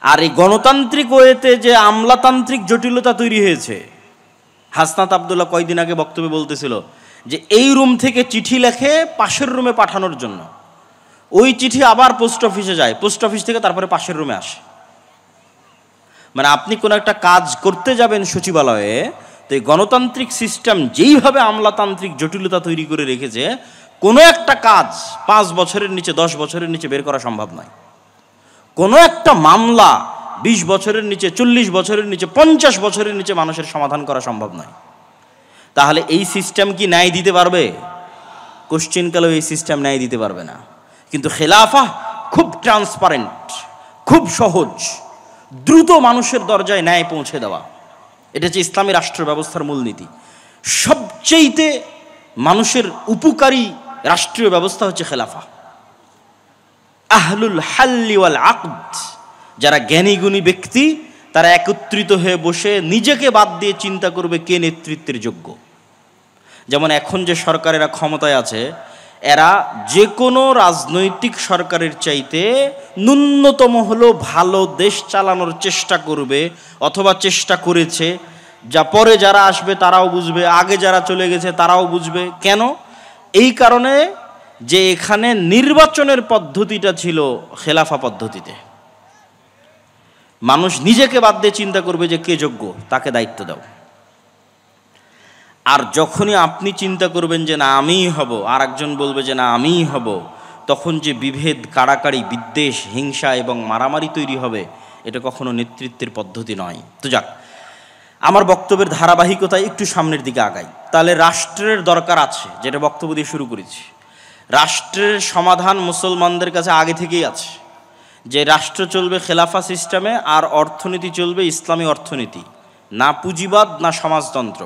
আর এই গণতান্ত্রিক ওয়েতে যে আমলাতান্ত্রিক জটিলতা তৈরি হয়েছে, হাসনাত আবদুল্লাহ কয়েকদিন আগে বক্তব্যে বলতেছিল যে এই রুম থেকে চিঠি লেখে পাশের রুমে পাঠানোর জন্য, ওই চিঠি আবার পোস্ট অফিসে যায়, পোস্ট অফিস থেকে তারপরে পাশের রুমে আসে। মানে আপনি কোনো একটা কাজ করতে যাবেন সচিবালয়ে, তো এই গণতান্ত্রিক সিস্টেম যেইভাবে আমলাতান্ত্রিক জটিলতা তৈরি করে রেখেছে, কোনো একটা কাজ 5 বছরের নিচে 10 বছরের নিচে বের করা সম্ভব নয়। কোনো একটা মামলা 20 বছরের নিচে, 40 বছরের নিচে, 50 বছরের নিচে মানুষের সমাধান করা সম্ভব নয়। তাহলে এই সিস্টেম কি ন্যায় দিতে পারবে? কোশ্চিনকালেও এই সিস্টেম ন্যায় দিতে পারবে না। কিন্তু খেলাফা খুব ট্রান্সপারেন্ট, খুব সহজ, দ্রুত মানুষের দরজায় ন্যায় পৌঁছে দেওয়া, এটা হচ্ছে ইসলামী রাষ্ট্র ব্যবস্থার মূলনীতি। সবচেয়েতে মানুষের উপকারী রাষ্ট্রীয় ব্যবস্থা হচ্ছে খেলাফা। আহলুল হাল্লি ওয়াল আকদ, যারা জ্ঞানী গুণী ব্যক্তি, তারা একত্রিত হয়ে বসে নিজেকে বাদ দিয়ে চিন্তা করবে কে নেতৃত্বের যোগ্য। যেমন এখন যে সরকারেরা ক্ষমতায় আছে, এরা যে কোনো রাজনৈতিক সরকারের চাইতে ন্যূনতম হলো ভালো দেশ চালানোর চেষ্টা করবে, অথবা চেষ্টা করেছে। যা পরে যারা আসবে তারাও বুঝবে, আগে যারা চলে গেছে তারাও বুঝবে। কেন? এই কারণে যে এখানে নির্বাচনের পদ্ধতিটা ছিল খেলাফা পদ্ধতিতে। মানুষ নিজেকে বাদ দিয়ে চিন্তা করবে যে কে যোগ্য, তাকে দায়িত্ব দাও। আর যখনই আপনি চিন্তা করবেন যে না আমিই হব, আর একজন বলবে যে না আমিই হব, তখন যে বিভেদ, কাড়াকাড়ি, বিদ্বেষ, হিংসা এবং মারামারি তৈরি হবে, এটা কখনো নেতৃত্বের পদ্ধতি নয়। তো যাক, আমার বক্তব্যের ধারাবাহিকতায় একটু সামনের দিকে আগাই। তাহলে রাষ্ট্রের দরকার আছে, যেটা বক্তব্য দিয়ে শুরু করেছি। রাষ্ট্রের সমাধান মুসলমানদের কাছে আগে থেকেই আছে, যে রাষ্ট্র চলবে খেলাফা সিস্টেমে, আর অর্থনীতি চলবে ইসলামী অর্থনীতি, না পুঁজিবাদ না সমাজতন্ত্র।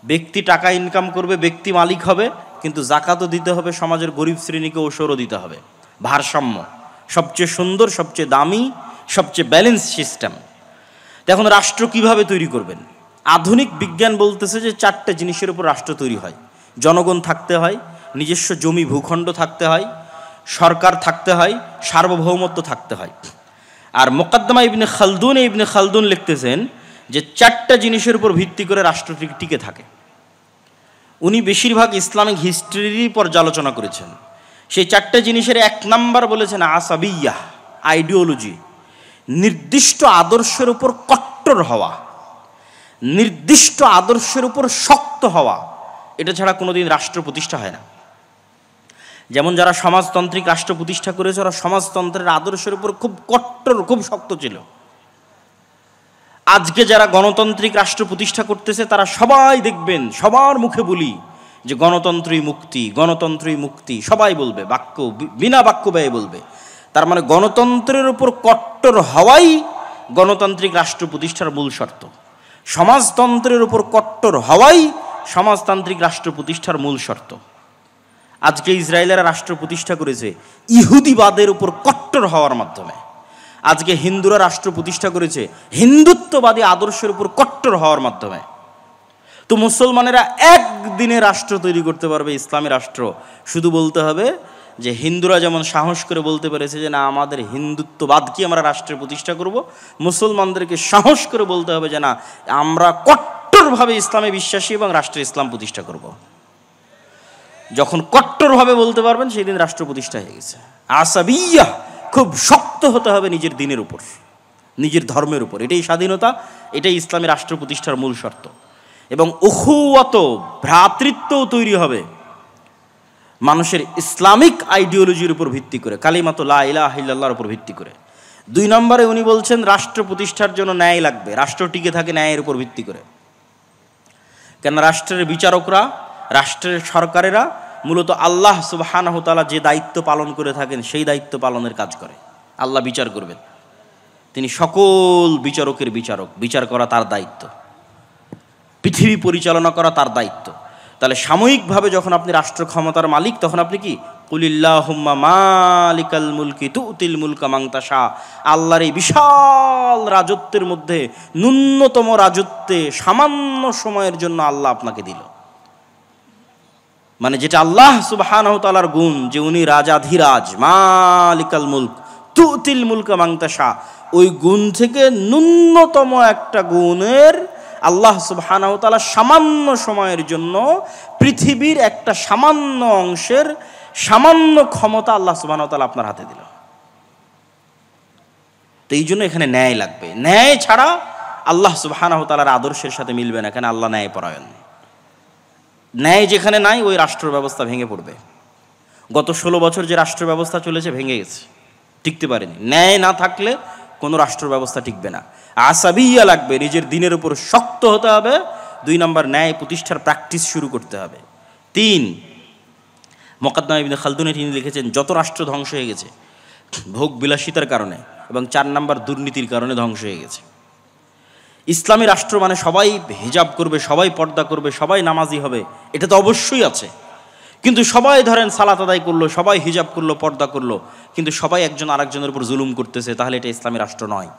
ব্যক্তি টাকা ইনকাম করবে, ব্যক্তি মালিক হবে, কিন্তু জাকাতও দিতে হবে, সমাজের গরিব শ্রেণীকে ওসরও দিতে হবে। ভারসাম্য সবচেয়ে সুন্দর, সবচেয়ে দামি, সবচেয়ে ব্যালেন্স সিস্টেম। এখন রাষ্ট্র কিভাবে তৈরি করবেন? আধুনিক বিজ্ঞান বলতেছে যে 4টে জিনিসের উপর রাষ্ট্র তৈরি হয়। জনগণ থাকতে হয়, নিজস্ব জমি ভূখণ্ড থাকতে হয়, সরকার থাকতে হয়, সার্বভৌমত্ব থাকতে হয়। আর মুকদ্দমা ইবনে খালদুন লিখতেছেন যে 4টা জিনিসের উপর ভিত্তি করে রাষ্ট্র টিকে থাকে। উনি বেশিরভাগ ইসলামিক হিস্ট্রির পর্যালোচনা করেছেন। সেই 4টে জিনিসের 1 নাম্বার বলেছেন আসাবিয়া, আইডিওলজি, নির্দিষ্ট আদর্শের উপর কট্টর হওয়া, নির্দিষ্ট আদর্শের উপর শক্ত হওয়া। এটা ছাড়া কোনোদিন রাষ্ট্র প্রতিষ্ঠা হয় না। যেমন যারা সমাজতান্ত্রিক রাষ্ট্র প্রতিষ্ঠা করেছে, ওরা সমাজতন্ত্রের আদর্শের উপর খুব কট্টর, খুব শক্ত ছিল। আজকে যারা গণতান্ত্রিক রাষ্ট্র প্রতিষ্ঠা করতেছে, তারা সবাই দেখবেন, সবার মুখে বলি যে গণতন্ত্রই মুক্তি, গণতন্ত্রই মুক্তি, সবাই বলবে, বাক্য বিনা বাক্য ব্যয়ে বলবে। তার মানে গণতন্ত্রের উপর কট্টর হওয়াই গণতান্ত্রিক রাষ্ট্র প্রতিষ্ঠার মূল শর্ত। সমাজতন্ত্রের উপর কট্টর হওয়াই সমাজতান্ত্রিক রাষ্ট্র প্রতিষ্ঠার মূল শর্ত। আজকে ইসরায়েলেরা রাষ্ট্র প্রতিষ্ঠা করেছে ইহুদিবাদের উপর কট্টর হওয়ার মাধ্যমে। আজকে হিন্দুরা রাষ্ট্র প্রতিষ্ঠা করেছে হিন্দুত্ববাদী আদর্শের উপর কট্টর হওয়ার মাধ্যমে। তো মুসলমানেরা একদিনে রাষ্ট্র তৈরি করতে পারবে, ইসলামী রাষ্ট্র। শুধু বলতে হবে যে হিন্দুরা যেমন সাহস করে বলতে পেরেছে যে না আমাদের হিন্দুত্ববাদকে আমরা রাষ্ট্রের প্রতিষ্ঠা করব, মুসলমানদেরকে সাহস করে বলতে হবে যে না আমরা কট্টরভাবে ইসলামে বিশ্বাসী এবং রাষ্ট্রে ইসলাম প্রতিষ্ঠা করব। যখন কট্টরভাবে বলতে পারবেন, সেই দিন রাষ্ট্র প্রতিষ্ঠা হয়ে গেছে। আসাবিয়া, খুব শক্ত হতে হবে নিজের দিনের উপর, নিজের ধর্মের উপর। এটাই স্বাধীনতা, এটাই ইসলামী রাষ্ট্র প্রতিষ্ঠার মূল শর্ত। এবং উখুওয়াত, ভ্রাতৃত্বও তৈরি হবে মানুষের ইসলামিক আইডিওলজির উপর ভিত্তি করে, কালিমাতু লা ইলাহা ইল্লাল্লাহর উপর ভিত্তি করে। 2 নম্বরে উনি বলছেন রাষ্ট্র প্রতিষ্ঠার জন্য ন্যায় লাগবে। রাষ্ট্র টিকে থাকে ন্যায়ের উপর ভিত্তি করে। কেন? রাষ্ট্রের বিচারকরা, রাষ্ট্রের সরকারেরা মূলত আল্লাহ সুবহানাহু ওয়া তাআলা যে দায়িত্ব পালন করে থাকেন, সেই দায়িত্ব পালনের কাজ করে। আল্লাহ বিচার করবেন, তিনি সকল বিচারকের বিচারক, বিচার করা তার দায়িত্ব, পৃথিবী পরিচালনা করা তার দায়িত্ব। তাহলে সাময়িকভাবে যখন আপনি রাষ্ট্র ক্ষমতার মালিক, তখন আপনি কি কুলিল্লাহুম্মা মালিকাল মুলকি তুতিল মুলকা মান তাশা, আল্লাহর এই বিশাল রাজত্বের মধ্যে ন্যূনতম রাজত্বে সামান্য সময়ের জন্য আল্লাহ আপনাকে দিল। মানে যেটা আল্লাহ সুবহানাহু ওয়া তাআলার গুণ, যে উনি রাজাধিরাজ, মালিকাল মুলক তুতিল মুলকা মান তাশা, ওই গুণ থেকে ন্যূনতম একটা গুণের আল্লাহ সুবহানাহু ওয়া তাআলা সামান্য সময়ের জন্য পৃথিবীর একটা সামান্য অংশের সামান্য ক্ষমতা আল্লাহ সুবহানাহু ওয়া তাআলা আপনার হাতে দিল। তো এই জন্য এখানে ন্যায় লাগবে। ন্যায় ছাড়া আল্লাহ সুবহানাহু ওয়া তাআলার আদর্শের সাথে মিলবে না। এখানে আল্লাহ ন্যায় পরায়ণ। ন্যায় যেখানে নাই ওই রাষ্ট্র ব্যবস্থা ভেঙে পড়বে। গত 16 বছর যে রাষ্ট্র ব্যবস্থা চলেছে ভেঙে গেছে, টিকতে পারেনি। ন্যায় না থাকলে কোনো রাষ্ট্র ব্যবস্থা টিকবে না। আসাবিয়া লাগবে, নিজের দিনের উপর শক্ত হতে হবে। 2 নম্বর, ন্যায় প্রতিষ্ঠার প্র্যাকটিস শুরু করতে হবে। 3, মুকাদ্দাম ইবনে খালদুনে তিনি লিখেছেন যত রাষ্ট্র ধ্বংস হয়ে গেছে ভোগ বিলাসিতার কারণে, এবং 4 নম্বর দুর্নীতির কারণে ধ্বংস হয়ে গেছে। ইসলামী রাষ্ট্র মানে সবাই হিজাব করবে, সবাই পর্দা করবে, সবাই নামাজি হবে, এটা তো অবশ্যই আছে। কিন্তু সবাই ধরেন সালাত আদায় করলো, সবাই হিজাব করলো, পর্দা করলো, কিন্তু সবাই একজন আরেকজনের উপর জুলুম করতেছে, তাহলে এটা ইসলামী রাষ্ট্র নয়।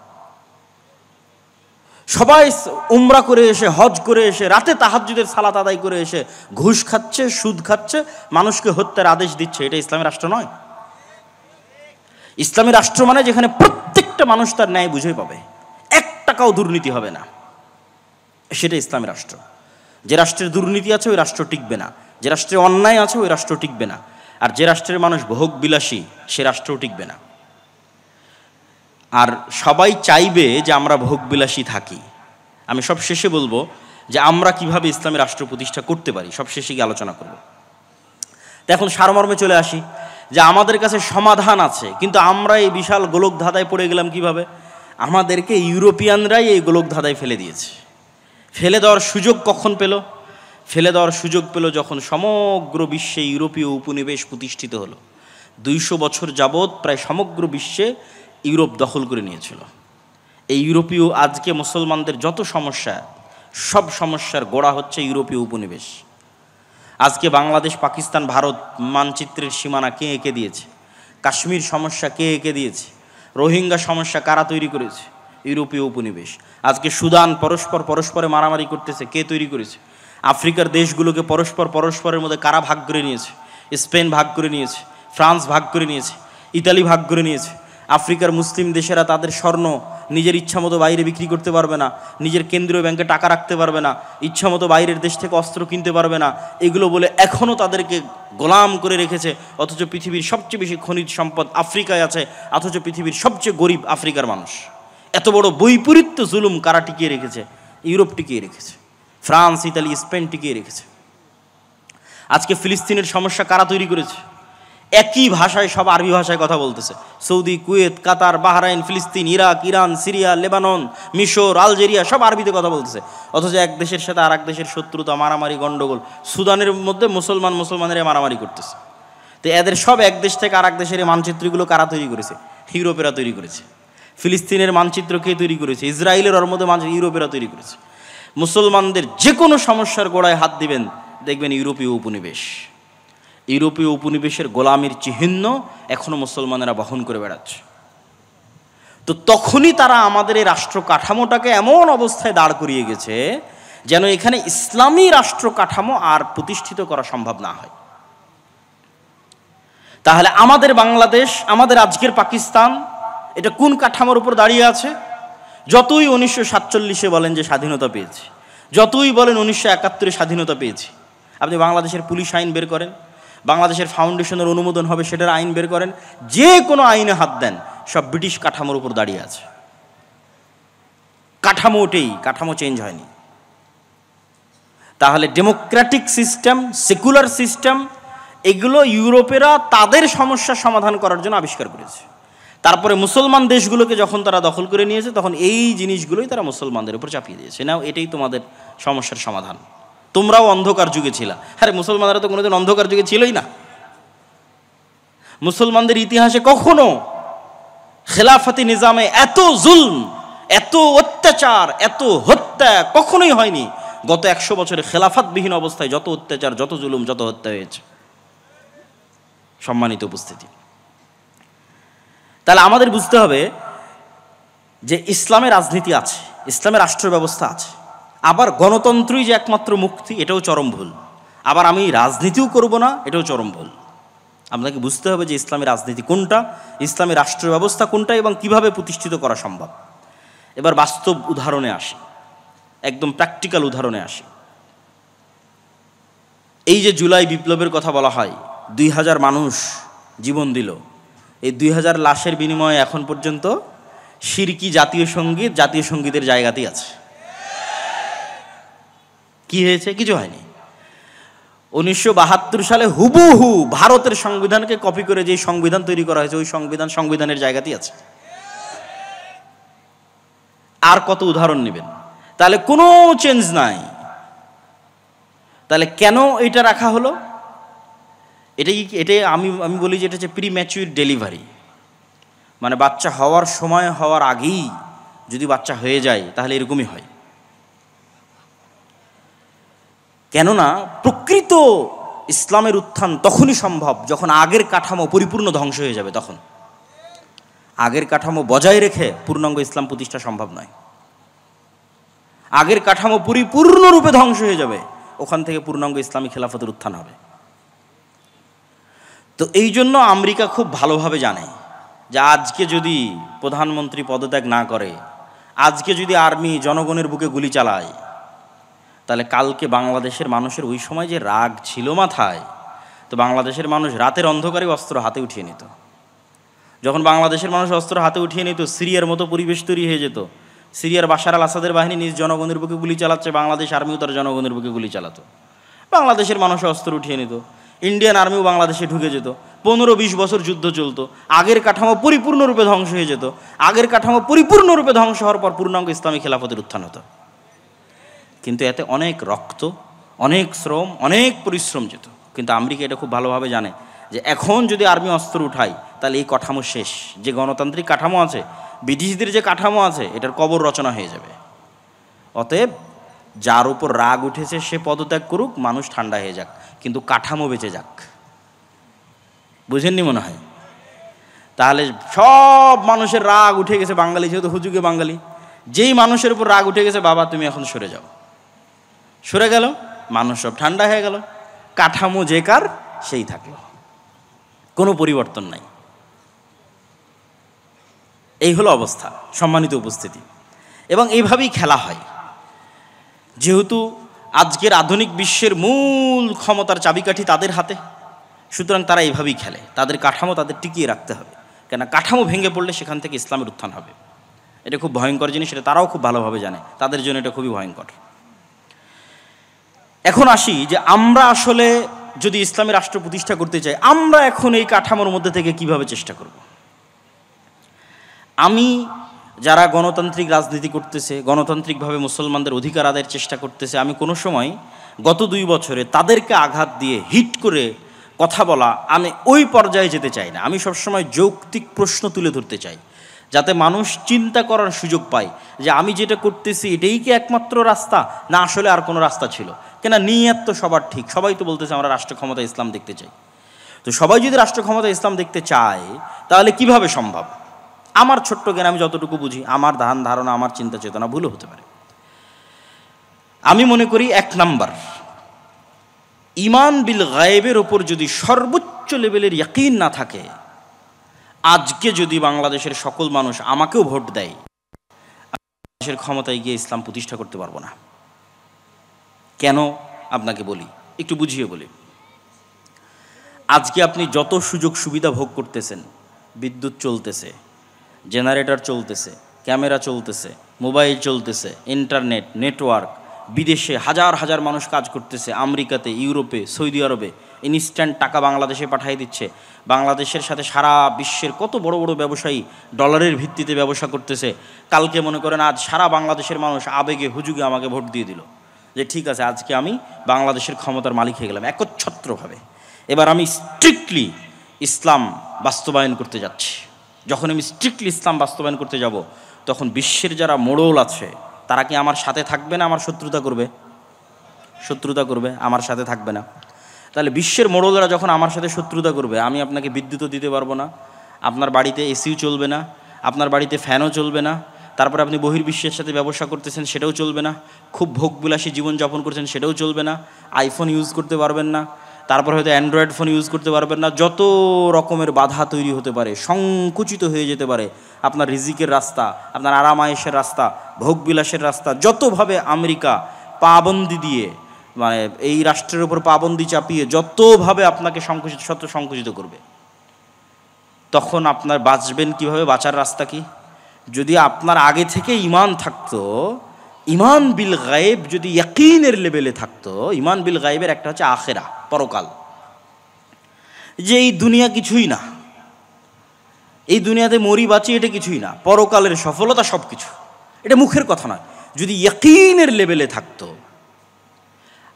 সবাই উমরা করে এসে, হজ করে এসে, রাতে তাহাজ্জুদের সালাত আদায় করে এসে ঘুষ খাচ্ছে, সুদ খাচ্ছে, মানুষকে হত্যার আদেশ দিচ্ছে, এটা ইসলামী রাষ্ট্র নয়। ইসলামী রাষ্ট্র মানে যেখানে প্রত্যেকটা মানুষ তার ন্যায় বুঝে পাবে, 1 টাকাও দুর্নীতি হবে না, সেটা ইসলামী রাষ্ট্র। যে রাষ্ট্রের দুর্নীতি আছে ওই রাষ্ট্র টিকবে না, যে রাষ্ট্রে অন্যায় আছে ওই রাষ্ট্র টিকবে না, আর যে রাষ্ট্রের মানুষ ভোগ বিলাসী সে রাষ্ট্রও টিকবে না। আর সবাই চাইবে যে আমরা ভোগ বিলাসী থাকি। আমি সব শেষে বলবো যে আমরা কিভাবে ইসলামী রাষ্ট্র প্রতিষ্ঠা করতে পারি, সব শেষে গিয়ে আলোচনা করব। তো এখন সারমর্মে চলে আসি যে আমাদের কাছে সমাধান আছে, কিন্তু আমরা এই বিশাল গোলক ধাঁধায় পড়ে গেলাম কিভাবে? আমাদেরকে ইউরোপিয়ানরাই এই গোলক ধাঁধায় ফেলে দিয়েছে। ফেলে দেওয়ার সুযোগ কখন পেল? ফেলে দেওয়ার সুযোগ পেল যখন সমগ্র বিশ্বে ইউরোপীয় উপনিবেশ প্রতিষ্ঠিত হলো। 200 বছর যাবৎ প্রায় সমগ্র বিশ্বে ইউরোপ দখল করে নিয়েছিল। এই ইউরোপীয়, আজকে মুসলমানদের যত সমস্যা, সব সমস্যার গোড়া হচ্ছে ইউরোপীয় উপনিবেশ। আজকে বাংলাদেশ, পাকিস্তান, ভারত মানচিত্রের সীমানা কে এঁকে দিয়েছে? কাশ্মীর সমস্যা কে এঁকে দিয়েছে? রোহিঙ্গা সমস্যা কারা তৈরি করেছে? ইউরোপীয় উপনিবেশ। আজকে সুদান পরস্পরে মারামারি করতেছে, কে তৈরি করেছে? আফ্রিকার দেশগুলোকে পরস্পরের মধ্যে কারা ভাগ করে নিয়েছে? স্পেন ভাগ করে নিয়েছে, ফ্রান্স ভাগ করে নিয়েছে, ইতালি ভাগ করে নিয়েছে। আফ্রিকার মুসলিম দেশেরা তাদের স্বর্ণ নিজের ইচ্ছামতো বাইরে বিক্রি করতে পারবে না, নিজের কেন্দ্রীয় ব্যাংকে টাকা রাখতে পারবে না, ইচ্ছামতো বাইরের দেশ থেকে অস্ত্র কিনতে পারবে না, এগুলো বলে এখনও তাদেরকে গোলাম করে রেখেছে। অথচ পৃথিবীর সবচেয়ে বেশি খনিজ সম্পদ আফ্রিকায় আছে, অথচ পৃথিবীর সবচেয়ে গরিব আফ্রিকার মানুষ। এত বড় বৈপরীত্য জুলুম কারা টিকিয়ে রেখেছে? ইউরোপ টিকিয়ে রেখেছে, ফ্রান্স, ইতালি, স্পেন টিকিয়ে রেখেছে। আজকে ফিলিস্তিনের সমস্যা কারা তৈরি করেছে? একই ভাষায়, সব আরবি ভাষায় কথা বলতেছে। সৌদি, কুয়েত, কাতার, বাহরাইন, ফিলিস্তিন, ইরাক, ইরান, সিরিয়া, লেবানন, মিশর, আলজেরিয়া সব আরবিতে কথা বলতেছে। অথচ এক দেশের সাথে আর এক দেশের শত্রুতা, মারামারি, গণ্ডগোল। সুদানের মধ্যে মুসলমানেরা মারামারি করতেছে। তো এদের সব এক দেশ থেকে আর এক দেশের মানচিত্রগুলো কারা তৈরি করেছে? ইউরোপেরা তৈরি করেছে। ফিলিস্তিনের মানচিত্র কে তৈরি করেছে? ইসরায়েলের, ওর মধ্যে ইউরোপেরা তৈরি করেছে। মুসলমানদের যে কোনো সমস্যার গোড়ায় হাত দিবেন, দেখবেন ইউরোপীয় উপনিবেশ। ইউরোপীয় উপনিবেশের গোলামির চিহ্ন এখনো মুসলমানেরা বহন করে বেড়াচ্ছে। তো তখনই তারা আমাদের এই রাষ্ট্র কাঠামোটাকে এমন অবস্থায় দাঁড় করিয়ে গেছে যেন এখানে ইসলামী রাষ্ট্র কাঠামো আর প্রতিষ্ঠিত করা সম্ভব না হয়। তাহলে আমাদের বাংলাদেশ, আমাদের আজকের পাকিস্তান, এটা কোন কাঠামোর উপর দাঁড়িয়ে আছে? যতই 1947-এ বলেন যে স্বাধীনতা পেয়েছি, যতই বলেন 1971-এ স্বাধীনতা পেয়েছি, আপনি বাংলাদেশের পুলিশ আইন বের করেন, বাংলাদেশের ফাউন্ডেশনের অনুমোদন হবে সেটার আইন বের করেন, যে কোনো আইনে হাত দেন, সব ব্রিটিশ কাঠামোর উপর দাঁড়িয়ে আছে। কাঠামো ওটাই, কাঠামো চেঞ্জ হয়নি। তাহলে ডেমোক্রেটিক সিস্টেম, সেকুলার সিস্টেম, এগুলো ইউরোপেরা তাদের সমস্যার সমাধান করার জন্য আবিষ্কার করেছে। তারপরে মুসলমান দেশগুলোকে যখন তারা দখল করে নিয়েছে, তখন এই জিনিসগুলোই তারা মুসলমানদের উপর চাপিয়ে দিয়েছে। নাও এটাই তোমাদের সমস্যার সমাধান। তোমরাও অন্ধকার যুগে ছিলা। আরে মুসলমানরা তো কোনোদিন অন্ধকার যুগে ছিলই না। মুসলমানদের ইতিহাসে কখনো খেলাফতি নিজামে এত জুলম, এত অত্যাচার, এত হত্যা কখনোই হয়নি। গত 100 বছরে খেলাফতবিহীন অবস্থায় যত অত্যাচার, যত জুলুম, যত হত্যা হয়েছে। সম্মানিত উপস্থিতি, তাহলে আমাদের বুঝতে হবে যে ইসলামের রাজনীতি আছে, ইসলামের রাষ্ট্র ব্যবস্থা আছে। আবার গণতন্ত্রই যে একমাত্র মুক্তি, এটাও চরম ভুল। আবার আমি রাজনীতিও করব না, এটাও চরম ভুল। আপনাকে বুঝতে হবে যে ইসলামী রাজনীতি কোনটা, ইসলামী রাষ্ট্র ব্যবস্থা কোনটা এবং কিভাবে প্রতিষ্ঠিত করা সম্ভব। এবার বাস্তব উদাহরণে আসি, একদম প্র্যাকটিক্যাল উদাহরণে আসি। এই যে জুলাই বিপ্লবের কথা বলা হয়, 2000 মানুষ জীবন দিল, এই 2000 লাশের বিনিময়ে এখন পর্যন্ত শিরকি জাতীয় সঙ্গীতের জায়গাতেই আছে। কি হয়েছে? কিছু হয়নি। 1972 সালে হুবহু ভারতের সংবিধানকে কপি করে যে সংবিধান তৈরি করা হয়েছে, ওই সংবিধানের জায়গাতেই আছে। আর কত উদাহরণ নেবেন? তাহলে কোনো চেঞ্জ নাই। তাহলে কেন এটা রাখা হলো? এটাই আমি বলি যে এটা হচ্ছে প্রিম্যাচিউর ডেলিভারি, মানে বাচ্চা হওয়ার সময় হওয়ার আগেই যদি বাচ্চা হয়ে যায় তাহলে এরকমই হয়। কেননা প্রকৃত ইসলামের উত্থান তখনই সম্ভব যখন আগের কাঠামো পরিপূর্ণ ধ্বংস হয়ে যাবে। তখন আগের কাঠামো বজায় রেখে পূর্ণাঙ্গ ইসলাম প্রতিষ্ঠা সম্ভব নয়। আগের কাঠামো পরিপূর্ণরূপে ধ্বংস হয়ে যাবে, ওখান থেকে পূর্ণাঙ্গ ইসলামী খেলাফতের উত্থান হবে। তো এই জন্য আমেরিকা খুব ভালোভাবে জানে যে আজকে যদি প্রধানমন্ত্রী পদত্যাগ না করে, আজকে যদি আর্মি জনগণের বুকে গুলি চালায়, তাহলে কালকে বাংলাদেশের মানুষের ওই সময় যে রাগ ছিল মাথায়, তো বাংলাদেশের মানুষ রাতের অন্ধকারে অস্ত্র হাতে উঠিয়ে নিত। যখন বাংলাদেশের মানুষ অস্ত্র হাতে উঠিয়ে নিত, সিরিয়ার মতো পরিবেশ তৈরি হয়ে যেত। সিরিয়ার বাশার আল আসাদের বাহিনী নিজ জনগণের বুকে গুলি চালাচ্ছে, বাংলাদেশ আর্মিও তার জনগণের বুকে গুলি চালাতো। বাংলাদেশের মানুষ অস্ত্র উঠিয়ে নিত, ইন্ডিয়ান আর্মিও বাংলাদেশে ঢুকে যেত, 15-20 বছর যুদ্ধ চলতো, আগের কাঠামো পরিপূর্ণরূপে ধ্বংস হয়ে যেত। আগের কাঠামো পরিপূর্ণরূপে ধ্বংস হওয়ার পর পূর্ণাঙ্গ ইসলামী খেলাফতের উত্থান হতো। কিন্তু এতে অনেক রক্ত, অনেক শ্রম, অনেক পরিশ্রম যেত। কিন্তু আমেরিকা এটা খুব ভালোভাবে জানে যে এখন যদি আর্মি অস্ত্র উঠায় তাহলে এই কাঠামো শেষ। যে গণতান্ত্রিক কাঠামো আছে, ব্রিটিশদের যে কাঠামো আছে, এটার কবর রচনা হয়ে যাবে। অতএব যার উপর রাগ উঠেছে সে পদত্যাগ করুক, মানুষ ঠান্ডা হয়ে যাক, কিন্তু কাঠামো বেঁচে যাক। বুঝেননি মনে হয়? তাহলে সব মানুষের রাগ উঠে গেছে, বাঙালি যেহেতু হুজুগে বাঙালি, যেই মানুষের উপর রাগ উঠে গেছে, বাবা তুমি এখন সরে যাও, সরে গেল, মানুষ সব ঠান্ডা হয়ে গেল, কাঠামো যে কার সেই থাকলো, কোনো পরিবর্তন নাই। এই হলো অবস্থা, সম্মানিত উপস্থিতি। এবং এইভাবেই খেলা হয়। যেহেতু আজকের আধুনিক বিশ্বের মূল ক্ষমতার চাবিকাঠি তাদের হাতে, সুতরাং তারা এইভাবেই খেলে। তাদের কাঠামো তাদের টিকিয়ে রাখতে হবে, কেন কাঠামো ভেঙে পড়লে সেখান থেকে ইসলামের উত্থান হবে। এটা খুব ভয়ঙ্কর জিনিস, এটা তারাও খুব ভালোভাবে জানে, তাদের জন্য এটা খুবই ভয়ঙ্কর। এখন আসি যে আমরা আসলে যদি ইসলামী রাষ্ট্র প্রতিষ্ঠা করতে চাই, আমরা এখন এই কাঠামোর মধ্যে থেকে কিভাবে চেষ্টা করব। আমি যারা গণতান্ত্রিক রাজনীতি করতেছে, গণতান্ত্রিকভাবে মুসলমানদের অধিকার আদায়ের চেষ্টা করতেছে, আমি কোনো সময় গত 2 বছরে তাদেরকে আঘাত দিয়ে হিট করে কথা বলা, আমি ওই পর্যায়ে যেতে চাই না। আমি সবসময় যৌক্তিক প্রশ্ন তুলে ধরতে চাই, যাতে মানুষ চিন্তা করার সুযোগ পায় যে আমি যেটা করতেছি এটাই কি একমাত্র রাস্তা, না আসলে আর কোনো রাস্তা ছিল। কেন নিয়ত তো সবার ঠিক, সবাই তো বলতেছে আমরা রাষ্ট্র ক্ষমতা ইসলাম দেখতে চাই। তো সবাই যদি রাষ্ট্র ক্ষমতা ইসলাম দেখতে চায় তাহলে কিভাবে সম্ভব? আমার ছোট্ট জ্ঞান, আমি যতটুকু বুঝি, আমার ধারণা, আমার চিন্তা চেতনা ভুলও হতে পারে। আমি মনে করি 1 নাম্বার, ঈমান বিল গায়েবের ওপর যদি সর্বোচ্চ লেভেলের ইয়াকিন না থাকে, আজকে যদি বাংলাদেশের সকল মানুষ আমাকেও ভোট দেয়, দেশের ক্ষমতায় গিয়ে ইসলাম প্রতিষ্ঠা করতে পারবো না। কেন আপনাকে বলি, একটু বুঝিয়ে বলি। আজকে আপনি যত সুযোগ সুবিধা ভোগ করতেছেন, বিদ্যুৎ চলতেছে, জেনারেটর চলতেছে, ক্যামেরা চলতেছে, মোবাইল চলতেছে, ইন্টারনেট, নেটওয়ার্ক, বিদেশে হাজার হাজার মানুষ কাজ করতেছে, আমেরিকাতে, ইউরোপে, সৌদি আরবে ইনস্ট্যান্ট টাকা বাংলাদেশে পাঠিয়ে দিচ্ছে। বাংলাদেশের সাথে সারা বিশ্বের কত বড় বড় ব্যবসায়ী ডলারের ভিত্তিতে ব্যবসা করতেছে। কালকে মনে করেন আজ সারা বাংলাদেশের মানুষ আবেগে হুজুগে আমাকে ভোট দিয়ে দিল যে ঠিক আছে, আজকে আমি বাংলাদেশের ক্ষমতার মালিক হয়ে গেলাম একচ্ছত্রভাবে। এবার আমি স্ট্রিক্টলি ইসলাম বাস্তবায়ন করতে যাচ্ছি। যখন আমি স্ট্রিক্টলি ইসলাম বাস্তবায়ন করতে যাব, তখন বিশ্বের যারা মোড়ল আছে তারা কি আমার সাথে থাকবে না আমার শত্রুতা করবে? শত্রুতা করবে, আমার সাথে থাকবে না। তাহলে বিশ্বের মোড়লরা যখন আমার সাথে শত্রুতা করবে, আমি আপনাকে বিদ্যুৎও দিতে পারবো না, আপনার বাড়িতে এসিও চলবে না, আপনার বাড়িতে ফ্যানও চলবে না, তারপরে আপনি বহির্বিশ্বের সাথে ব্যবসা করতেছেন সেটাও চলবে না, খুব ভোগবিলাসী জীবনযাপন করছেন সেটাও চলবে না, আইফোন ইউজ করতে পারবেন না, তারপর হয়তো অ্যান্ড্রয়েড ফোন ইউজ করতে পারবেন না, যত রকমের বাধা তৈরি হতে পারে, সংকুচিত হয়ে যেতে পারে আপনার রিজিকের রাস্তা, আপনার আরাম আয়েশের রাস্তা, ভোগবিলাসের রাস্তা, যতভাবে আমেরিকা পাবন্দি দিয়ে, মানে এই রাষ্ট্রের উপর পাবন্দি চাপিয়ে যতভাবে আপনাকে সংকুচিত করবে, তখন আপনার বাঁচবেন কিভাবে? বাঁচার রাস্তা কি? যদি আপনার আগে থেকে ঈমান থাকতো, ঈমান বিল গায়েব যদি ইয়াকিনের লেভেলে থাকতো, ঈমান বিল গায়েবের একটা হচ্ছে আখেরা, পরকাল, যে এই দুনিয়া কিছুই না, এই দুনিয়াতে মরি বাঁচি এটা কিছুই না, পরকালের সফলতা সব কিছু, এটা মুখের কথা নয়। যদি ইয়াকিনের লেভেলে থাকতো,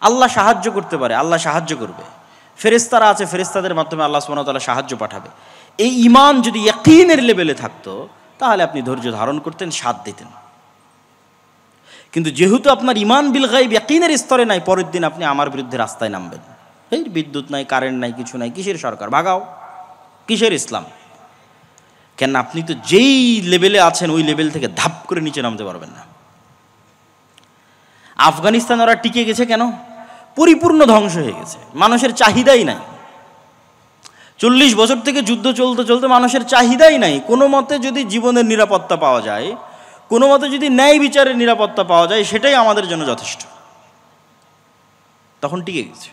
আল্লাহ সাহায্য করতে পারে, আল্লাহ সাহায্য করবে, ফেরেশতারা আছে, ফেরেশতাদের মাধ্যমে আল্লাহ সুবহানাহু ওয়া তাআলা সাহায্য পাঠাবে, এই ঈমান যদি ইয়াকিনের লেভেলে থাকতো, তাহলে আপনি ধৈর্য ধারণ করতেন, সাথ দিতেন। কিন্তু যেহেতু আপনার ঈমান বিল গায়ব ইয়াকিনের স্তরে নাই, পরের দিন আপনি আমার বিরুদ্ধে রাস্তায় নামবেন, এই বিদ্যুৎ নাই, কারেন্ট নাই, কিছু নাই, কিসের সরকার, ভাগাও, কিসের ইসলাম? কেন আপনি তো যেই লেভেলে আছেন ওই লেভেল থেকে ধাপ করে নিচে নামতে পারবেন না। আফগানিস্তান ওরা টিকে গেছে কেন? পরিপূর্ণ ধ্বংস হয়ে গেছে, মানুষের চাহিদাই নাই। 40 বছর থেকে যুদ্ধ চলতে চলতে মানুষের চাহিদাই নাই। কোনো মতে যদি জীবনের নিরাপত্তা পাওয়া যায়, কোনো মতে যদি ন্যায় বিচারের নিরাপত্তা পাওয়া যায়, সেটাই আমাদের জন্য যথেষ্ট, তখন টিকে গেছে।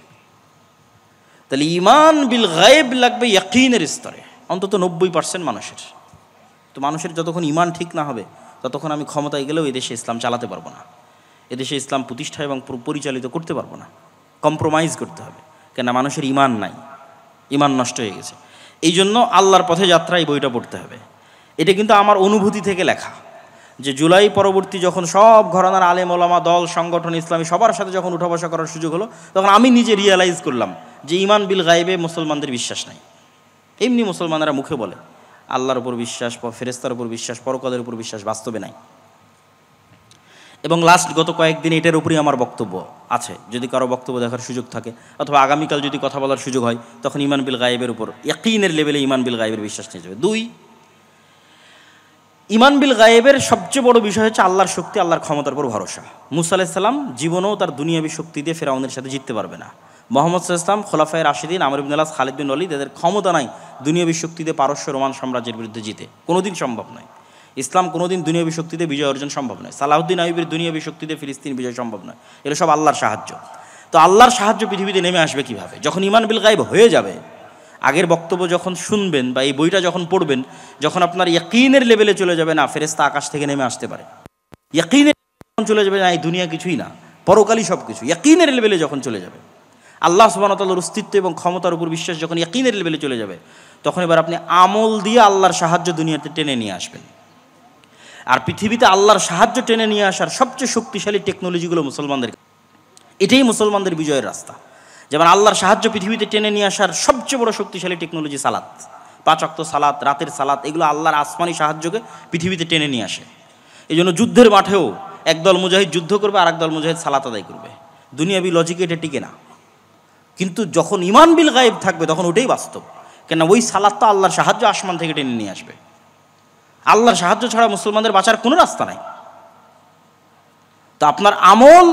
তাহলে ঈমান বিল গায়ব লাগবে ইয়াকিনের স্তরে, অন্তত 90% মানুষের। তো মানুষের যতক্ষণ ঈমান ঠিক না হবে, ততক্ষণ আমি ক্ষমতায় গেলেও এদেশে ইসলাম চালাতে পারবো না, এদেশে ইসলাম প্রতিষ্ঠা এবং পরিচালিত করতে পারবো না, কম্প্রোমাইজ করতে হবে। কেন? মানুষের ঈমান নাই, ঈমান নষ্ট হয়ে গেছে। এই জন্য আল্লাহর পথে যাত্রা এই বইটা পড়তে হবে। এটা কিন্তু আমার অনুভূতি থেকে লেখা, যে জুলাই পরবর্তী যখন সব ঘরানার আলেম ওলামা, দল, সংগঠন, ইসলামী সবার সাথে যখন উঠা বসা করার সুযোগ হলো, তখন আমি নিজে রিয়েলাইজ করলাম যে ঈমান বিল গায়বে মুসলমানদের বিশ্বাস নাই। এমনি মুসলমানেরা মুখে বলে আল্লাহর উপর বিশ্বাস, ফেরেশতার উপর বিশ্বাস, পরকালের উপর বিশ্বাস, বাস্তবে নাই। এবং গত কয়েকদিন এটার উপরই আমার বক্তব্য আছে, যদি কারো বক্তব্য দেখার সুযোগ থাকে, অথবা আগামীকাল যদি কথা বলার সুযোগ হয়, তখন ঈমান বিল গায়বের উপর ইয়াকিনের লেভেলে ঈমান বিল গায়বের বিশ্বাস নিয়ে যাবে। 2, ঈমান বিল গায়েবের সবচেয়ে বড় বিষয় হচ্ছে আল্লাহর শক্তি, আল্লাহর ক্ষমতার উপর ভরসা। মুসা আলাইহিস সালাম জীবনেও তার দুনিয়াবী শক্তি দিয়ে ফেরাউনের সাথে জিততে পারবে না। মুহাম্মদ সাল্লাল্লাহু আলাইহি ওয়াসাল্লাম, খোলাফায়ে রাশিদিন, আমর ইবনে আস, খালিদ বিন ওয়ালিদ, এদের ক্ষমতা নাই দুনিয়াবী শক্তি দিয়ে পারস্য রোমান সাম্রাজ্যের বিরুদ্ধে জিতে, কোনোদিন সম্ভব নয়। ইসলাম কোনোদিন দুনিয়াবী শক্তিতে বিজয় অর্জন সম্ভব নয়। সালাহুদ্দিন আইয়ুবের দুনিয়াবী শক্তিতে ফিলিস্তিন বিজয় সম্ভব নয়। এগুলো সব আল্লাহর সাহায্য। তো আল্লাহর সাহায্য পৃথিবীতে নেমে আসবে কিভাবে? যখন ঈমান বিল গায়ব হয়ে যাবে, আগের বক্তব্য যখন শুনবেন বা এই বইটা যখন পড়বেন, যখন আপনার ইয়াকিনের লেভেলে চলে যাবে, না ফেরেশতা আকাশ থেকে নেমে আসতে পারে, ইয়াকিনের যখন চলে যাবে, না এই দুনিয়া কিছুই না, পরকালই সব কিছু, ইয়াকিনের লেভেলে যখন চলে যাবে, আল্লাহ সুবহানাহু ওয়া তাআলার অস্তিত্ব এবং ক্ষমতার উপর বিশ্বাস যখন ইয়াকিনের লেভেলে চলে যাবে, তখন এবার আপনি আমল দিয়ে আল্লাহর সাহায্য দুনিয়াতে টেনে নিয়ে আসবেন। আর পৃথিবীতে আল্লাহর সাহায্য টেনে নিয়ে আসার সবচেয়ে শক্তিশালী টেকনোলজিগুলো মুসলমানদের, এটাই মুসলমানদের বিজয়ের রাস্তা। যেমন আল্লাহর সাহায্য পৃথিবীতে টেনে নিয়ে আসার সবচেয়ে বড় শক্তিশালী টেকনোলজি সালাত, 5 ওয়াক্ত সালাত, রাতের সালাত, এগুলো আল্লাহর আসমানি সাহায্যকে পৃথিবীতে টেনে নিয়ে আসে। এই জন্য যুদ্ধের মাঠেও একদল মুজাহিদ যুদ্ধ করবে, আর একদল মুজাহিদ সালাত আদায় করবে। দুনিয়াবি লজিকে এটা টিকে না, কিন্তু যখন ঈমান বিল গায়ব থাকবে তখন ওটাই বাস্তব। কেন? ওই সালাতটা আল্লাহর সাহায্য আসমান থেকে টেনে নিয়ে আসবে। আল্লাহর সাহায্য ছাড়া মুসলমানদের বাঁচার কোনো রাস্তা নাই। তো আপনার আমল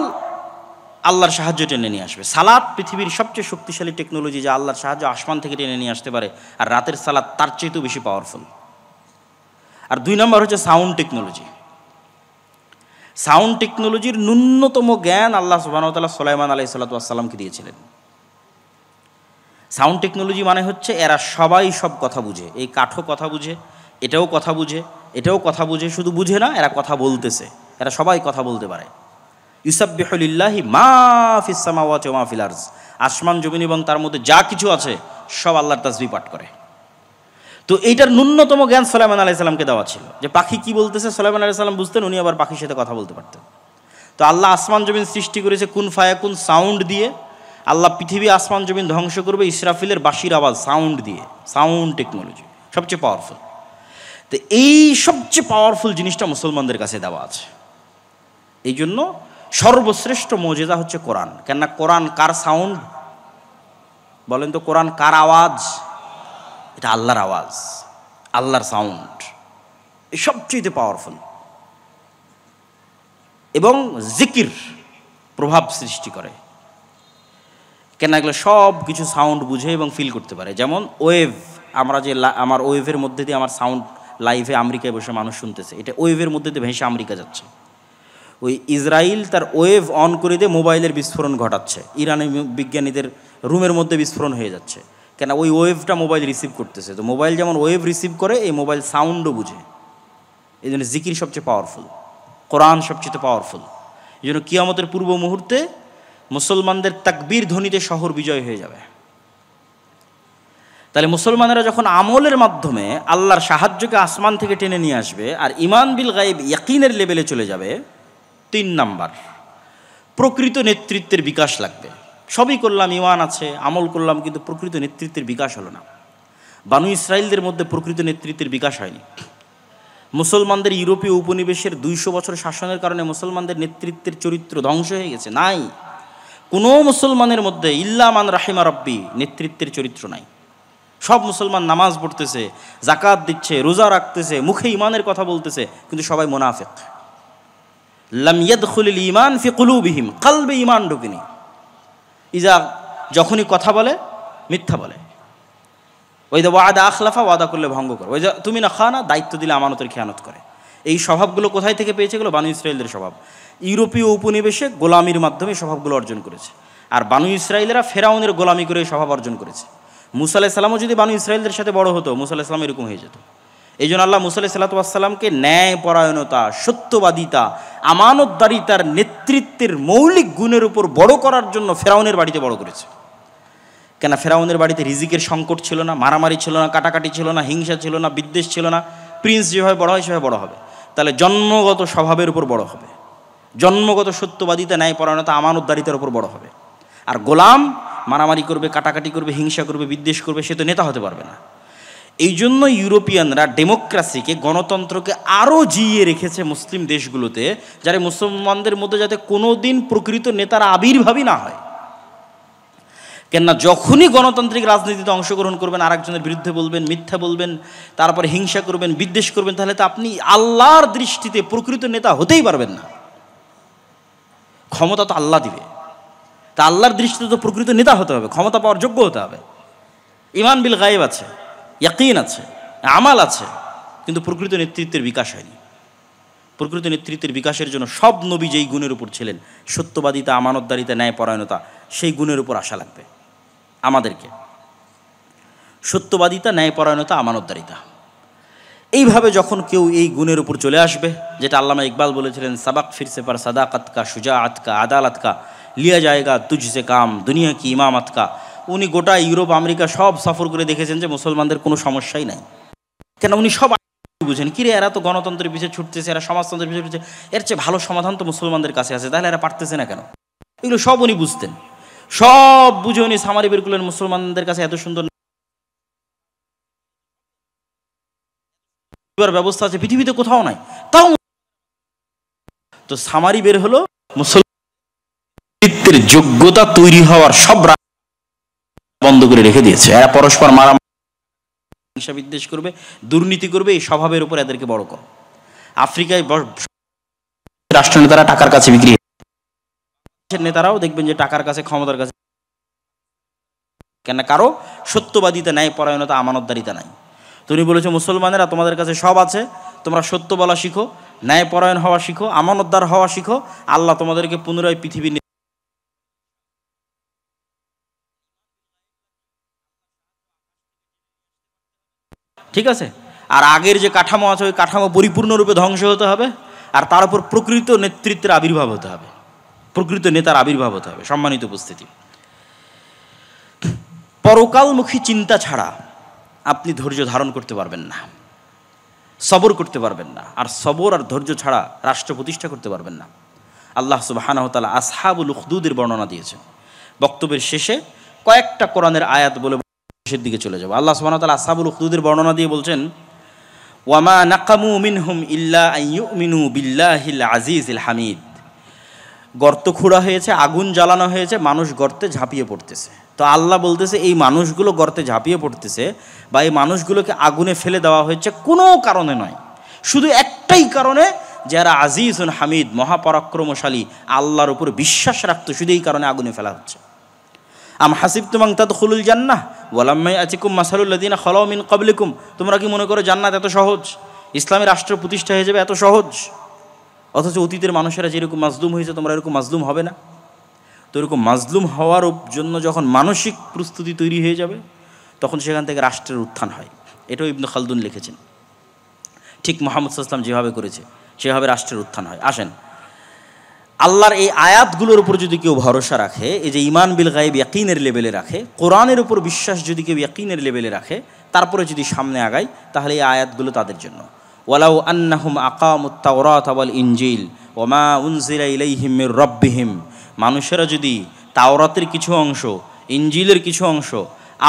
আল্লাহর সাহায্য টেনে নিয়ে আসবে। সালাত পৃথিবীর সবচেয়ে শক্তিশালী টেকনোলজি, যা আল্লাহর সাহায্য আসমান থেকে টেনে নিয়ে আসতে পারে, আর রাতের সালাত তার চেয়েও বেশি পাওয়ারফুল। আর 2 নম্বর হচ্ছে সাউন্ড টেকনোলজি। সাউন্ড টেকনোলজির ন্যূনতম জ্ঞান আল্লাহ সুবহানাহু ওয়া তাআলা সুলাইমান আলাইহিস সালাতু ওয়াস সালামকে দিয়েছিলেন। সাউন্ড টেকনোলজি মানে হচ্ছে এরা সবাই সব কথা বুঝে, এই কাঠও কথা বুঝে, এটাও কথা বুঝে, এটাও কথা বুঝে, শুধু বুঝে না, এরা কথা বলতেছে, এরা সবাই কথা বলতে পারে। ইউসাব্বিহু লিল্লাহি মা ফিস সামাওয়াতি ওয়া মা ফিল আরজ, আসমান জমিন এবং তার মধ্যে যা কিছু আছে সব আল্লাহর তাসবিহ পাঠ করে। তো এইটার ন্যূনতম জ্ঞান সুলাইমান আলাইহিস সালামকে দেওয়া ছিল, যে পাখি কি বলতেছে সুলাইমান আলাইহিস সালাম বুঝতেন, উনি আবার পাখির সাথে কথা বলতে পারতেন। তো আল্লাহ আসমান জমিন সৃষ্টি করেছে কুন ফায়াকুন সাউন্ড দিয়ে। আল্লাহ পৃথিবী আসমান জমিন ধ্বংস করবে ইসরাফিলের বাঁশির আওয়াজ, সাউন্ড দিয়ে। সাউন্ড টেকনোলজি সবচেয়ে পাওয়ারফুল। তো এই সবচেয়ে পাওয়ারফুল জিনিসটা মুসলমানদের কাছে দেওয়া আছে। এই জন্য সর্বশ্রেষ্ঠ মুজিজা হচ্ছে কোরআন। কেননা কোরআন কার সাউন্ড বলেন তো? কোরআন কার আওয়াজ? এটা আল্লাহর আওয়াজ, আল্লাহর সাউন্ড, এই সবচেয়ে পাওয়ারফুল। এবং জিকির প্রভাব সৃষ্টি করে। কেন এগুলো সব কিছু সাউন্ড বুঝে এবং ফিল করতে পারে। যেমন ওয়েভ, আমরা যে আমার ওয়েভের মধ্যে দিয়ে আমার সাউন্ড লাইভে আমেরিকায় বসে মানুষ শুনতেছে, এটা ওয়েভের মধ্যে দিয়ে ভেসে আমেরিকা যাচ্ছে। ওই ইসরায়েল তার ওয়েভ অন করে দিয়ে মোবাইলের বিস্ফোরণ ঘটাচ্ছে, ইরানি বিজ্ঞানীদের রুমের মধ্যে বিস্ফোরণ হয়ে যাচ্ছে, কেন ওই ওয়েভটা মোবাইল রিসিভ করতেছে। তো মোবাইল যেমন ওয়েভ রিসিভ করে, এই মোবাইল সাউন্ডও বুঝে। এই জন্য জিকির সবচেয়ে পাওয়ারফুল, কোরআন সবচেয়ে পাওয়ারফুল। এই জন্য কিয়ামতের পূর্ব মুহূর্তে মুসলমানদের তাকবীর ধ্বনিতে শহর বিজয় হয়ে যাবে। তাহলে মুসলমানেরা যখন আমলের মাধ্যমে আল্লাহর সাহায্যকে আসমান থেকে টেনে নিয়ে আসবে আর ইমান বিল গায়েব ইয়াকিনের লেভেলে চলে যাবে, 3 নাম্বার প্রকৃত নেতৃত্বের বিকাশ লাগবে। সবই করলাম, ইমান আছে, আমল করলাম, কিন্তু প্রকৃত নেতৃত্বের বিকাশ হলো না। বানু ইসরায়েলদের মধ্যে প্রকৃত নেতৃত্বের বিকাশ হয়নি। মুসলমানদের ইউরোপীয় উপনিবেশের 200 বছর শাসনের কারণে মুসলমানদের নেতৃত্বের চরিত্র ধ্বংস হয়ে গেছে। নাই, কোনো মুসলমানের মধ্যে ইল্লা মান রাহিমা রব্বি নেতৃত্বের চরিত্র নাই। সব মুসলমান নামাজ পড়তেছে, জাকাত দিচ্ছে, রোজা রাখতেছে, মুখে ইমানের কথা বলতেছে, কিন্তু সবাই মুনাফিক। লাম ইয়াদখুলিল ঈমান ফি কুলুবিহিম, কলবে ঈমান ঢোকেনি। যখনই কথা বলে মিথ্যা বলে। ওই যে ওয়াদা আখলাফা, ওয়াদা করলে ভঙ্গ করে। ওই যে তুমি না খানা, দায়িত্ব দিলে আমানতের খেয়ানত করে। এই স্বভাবগুলো কোথায় থেকে পেয়েছে? এগুলো বানু ইসরায়েলদের স্বভাব। ইউরোপীয় উপনিবেশে গোলামির মাধ্যমে স্বভাবগুলো অর্জন করেছে। আর বানু ইসরায়েলেরা ফেরাউনের গোলামি করে এই স্বভাব অর্জন করেছে। মুসা আলাইহিস সালামও যদি বানু ইসরায়েলদের সাথে বড় হতো, মুসা আলাইহিস সালাম এরকম হয়ে যেত। এই জন্য আল্লাহ মুসা আলাইহিস সালামকে ন্যায় পরায়ণতা, সত্যবাদিতা, আমানতদারিতার নেতৃত্বের মৌলিক গুণের উপর বড় করার জন্য ফেরাউনের বাড়িতে বড় করেছে। কেন? ফেরাউনের বাড়িতে রিজিকের সংকট ছিল না, মারামারি ছিল না, কাটাকাটি ছিল না, হিংসা ছিল না, বিদ্বেষ ছিল না। প্রিন্স যেভাবে বড় হয় সেভাবে বড় হবে। তাহলে জন্মগত স্বভাবের উপর বড় হবে, জন্মগত সত্যবাদিতা, ন্যায় পরায়ণতা, আমানতদারিতার উপর বড় হবে। আর গোলাম মারামারি করবে, কাটাকাটি করবে, হিংসা করবে, বিদ্বেষ করবে, সে তো নেতা হতে পারবে না। এই জন্য ইউরোপিয়ানরা ডেমোক্রেসিকে, গণতন্ত্রকে আরও জিইয়ে রেখেছে মুসলিম দেশগুলোতে, যারা মুসলমানদের মধ্যে যাতে কোনো দিন প্রকৃত নেতার আবির্ভাবই না হয়। কেননা যখনই গণতান্ত্রিক রাজনীতিতে অংশগ্রহণ করবেন, আরেকজনের বিরুদ্ধে বলবেন, মিথ্যা বলবেন, তারপরে হিংসা করবেন, বিদ্বেষ করবেন, তাহলে তো আপনি আল্লাহর দৃষ্টিতে প্রকৃত নেতা হতেই পারবেন না। ক্ষমতা তো আল্লাহ দিবে, তা আল্লাহর দৃষ্টিতে তো প্রকৃত নেতা হতে হবে, ক্ষমতা পাওয়ার যোগ্য হতে হবে। ইমান বিল গায়েব আছে, ইয়াকিন আছে, আমাল আছে, কিন্তু প্রকৃত নেতৃত্বের বিকাশ হয়নি। প্রকৃত নেতৃত্বের বিকাশের জন্য সব নবী যেই গুণের উপর ছিলেন, সত্যবাদিতা, আমানতদারিতা, ন্যায় পরায়ণতা, সেই গুণের উপর আশা লাগবে আমাদেরকে। সত্যবাদিতা, ন্যায় পরায়ণতা, আমানতদারিতা, এইভাবে যখন কেউ এই গুণের উপর চলে আসবে, যেটা আল্লামা ইকবাল বলেছিলেন, সাবাক ফিরসে পার সাদাকাত কা, শুজাআত কা, আদালত কা, লিয়া জায়গা তুঝসে কাম, দুনিয়া কি ইমামত কা। উনি গোটা ইউরোপ, আমেরিকা সব সফর করে দেখেছেন যে মুসলমানদের কোনো সমস্যাই নাই। কেন? উনি সব বুঝেন, কিরে এরা তো গণতন্ত্রের পিছিয়ে ছুটতেছে, এরা সমাজতন্ত্রের পিছিয়ে ছুটছে, এর চেয়ে ভালো সমাধান তো মুসলমানদের কাছে আছে, তাহলে এরা পারতেছে না কেন? এগুলো সব উনি বুঝতেন, সব বুঝে উনি সামারি বের করলেন মুসলমানদের কাছে এত সুন্দর ব্যবস্থা আছে পৃথিবীতে কোথাও নাই, তাও তো সামারি বের হলো মুসলমানদের যোগ্যতা তৈরি হওয়ার সব বন্ধ করে রেখে দিয়েছে। এরা পরস্পর মারামারি, হিংসা বিদ্বেষ করবে, দুর্নীতি করবে, এই স্বভাবের উপর এদেরকে বড় করো। আফ্রিকায় রাষ্ট্রনেতারা টাকার কাছে বিক্রি, নেতারাও দেখবেন যে টাকার কাছে, ক্ষমতার কাছে। কেন? কারো সত্যবাদিতা, ন্যায় পরায়ণতা, আমানতদারিতা নাই। তুমি বলেছো মুসলমানেরা তোমাদের কাছে সব আছে, তোমরা সত্য বলা শিখো, ন্যায় পরায়ণ হওয়া শিখো, আমানতদার হওয়া শিখো, আল্লাহ তোমাদেরকে পুনরায় পৃথিবীর, ঠিক আছে? আর আগের যে কাঠামো আছে ওই কাঠামো পরিপূর্ণরূপে ধ্বংস হতে হবে, আর তার উপর প্রকৃত নেতৃত্বের আবির্ভাব হতে হবে, প্রকৃত নেতার আবির্ভাব হতে হবে। সম্মানিত উপস্থিতি, পরকালমুখী চিন্তা ছাড়া আপনি ধৈর্য ধারণ করতে পারবেন না, সবর করতে পারবেন না, আর সবর আর ধৈর্য ছাড়া রাষ্ট্র প্রতিষ্ঠা করতে পারবেন না। আল্লাহ সুবহানাহু ওয়া তাআলা আসহাবুল উখদুদের বর্ণনা দিয়েছেন। বক্তব্যের শেষে কয়েকটা কোরআনের আয়াত বলে শেষের দিকে চলে যাব। আল্লাহ সুবহানাহু ওয়া তাআলা আসহাবুল উখদুদের বর্ণনা দিয়ে বলছেন, ওয়ামা নাকামু মিনহুম ইল্লা আন ইউমিনু বিল্লাহিল আজিজিল হামিদ। গর্ত খোঁড়া হয়েছে, আগুন জ্বালানো হয়েছে, মানুষ গর্তে ঝাঁপিয়ে পড়তেছে। তো আল্লাহ বলতেছে এই মানুষগুলো গর্তে ঝাঁপিয়ে পড়তেছে বা এই মানুষগুলোকে আগুনে ফেলে দেওয়া হয়েছে কোনো কারণে নয়, শুধু একটাই কারণে, যারা আজিজুন হামিদ, মহাপরাক্রমশালী, আল্লাহর উপর বিশ্বাস রাখতো, শুধু এই কারণে আগুনে ফেলা হচ্ছে। আম হাসিবতুম আন তাদখুলুল জান্নাহ ওয়ালাম্মা ইয়াতিকুম মাসালুল লাযিনা খালাউ মিন ক্বাবলিকুম, তোমরা কি মনে করো জান্নাত এত সহজ, ইসলামী রাষ্ট্র প্রতিষ্ঠা হয়ে যাবে এত সহজ? অথচ অতীতের মানুষেরা যেরকম মাজলুম হয়েছে তোমরা এরকম মাজলুম হবে না। তো এরকম মাজলুম হওয়ার জন্য যখন মানসিক প্রস্তুতি তৈরি হয়ে যাবে তখন সেখান থেকে রাষ্ট্রের উত্থান হয়। এটাও ইবনে খালদুন লিখেছেন। ঠিক মুহাম্মদ সাল্লাল্লাহু আলাইহি ওয়াসাল্লাম যেভাবে করেছে সেভাবে রাষ্ট্রের উত্থান হয়। আসেন, আল্লাহর এই আয়াতগুলোর উপর যদি কেউ ভরসা রাখে, এই যে ঈমান বিল গায়ব ইয়াকিনের লেভেলে রাখে, কোরআনের উপর বিশ্বাস যদি কেউ ইয়াকিনের লেভেলে রাখে, তারপরে যদি সামনে আগায়, তাহলে এই আয়াতগুলো তাদের জন্য। ওয়ালাউ আন্নাহুম আকামুত তাওরাত ওয়াল ইনজিল ওয়া মা উনজিলা ইলাইহিম মির রাব্বিহিম, মানুষেরা যদি তাওরাতের কিছু অংশ, ইনজিলের কিছু অংশ,